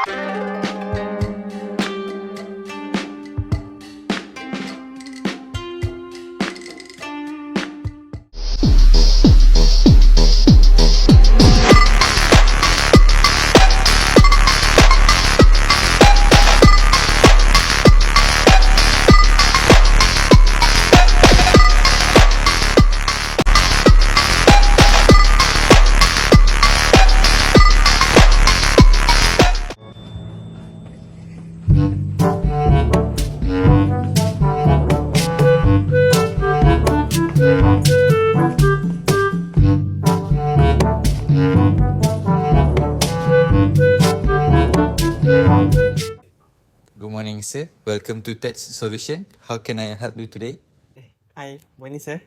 Good morning, sir. Welcome to Tech Solution. How can I help you today? Hi, morning sir.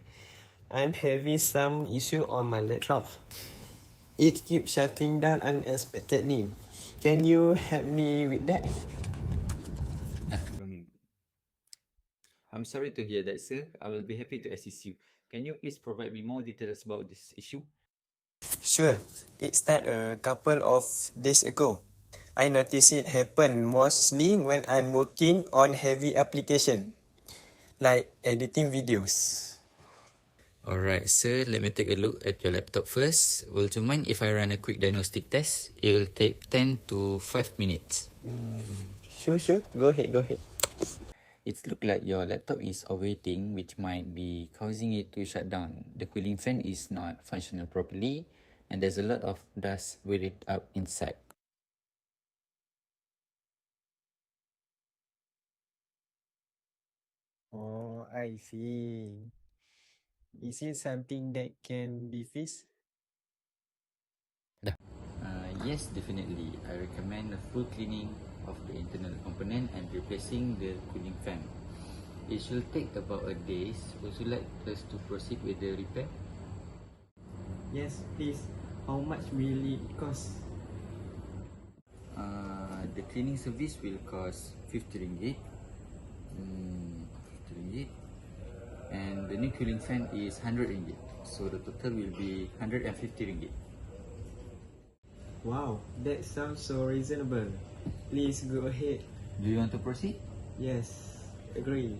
I'm having some issue on my laptop. It keeps shutting down unexpectedly. Can you help me with that? I'm sorry to hear that, sir. I will be happy to assist you. Can you please provide me more details about this issue? Sure. It started a couple of days ago. I noticed it happen mostly when I'm working on heavy application, like editing videos. Alright, sir. Let me take a look at your laptop first. Would you mind if I run a quick diagnostic test? It will take 10 to 5 minutes. Sure. Go ahead. It looks like your laptop is overheating, which might be causing it to shut down. The cooling fan is not functional properly, and there's a lot of dust built up inside. Oh, I see. Is it something that can be fixed? Yes, definitely. I recommend a full cleaning of the internal component and replacing the cooling fan. It should take about a day. Would you like us to proceed with the repair? Yes, please. How much will it cost? The cleaning service will cost 50 ringgit. 50 ringgit. And the new cooling fan is 100 ringgit. So the total will be 150 ringgit. Wow, that sounds so reasonable. Please go ahead. Do you want to proceed? Yes, agree.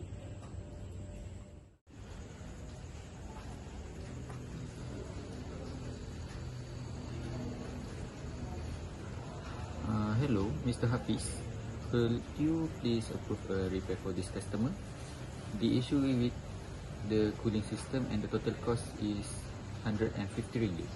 Hello, Mr. Hafiz. Could you please approve a repair for this customer? The issue with the cooling system and the total cost is 150 ringgit.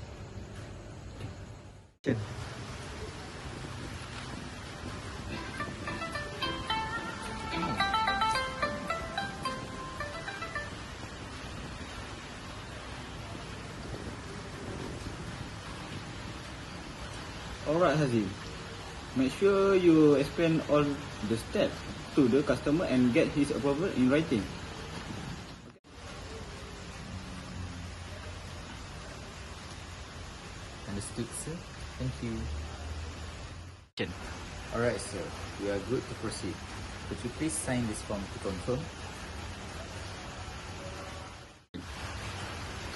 Alright Hazim, make sure you explain all the steps to the customer and get his approval in writing. Understood, sir. Thank you. Alright, sir. We are good to proceed. Could you please sign this form to confirm?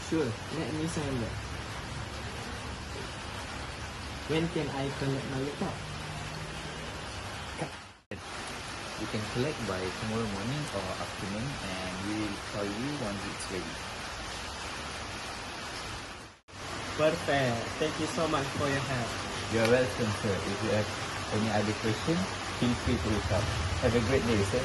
Sure, let me sign that. When can I collect my laptop? You can collect by tomorrow morning or afternoon, and we will call you once it's ready. Perfect. Thank you so much for your help. You are welcome, sir. If you have any other questions, feel free to reach out. Have a great day, sir.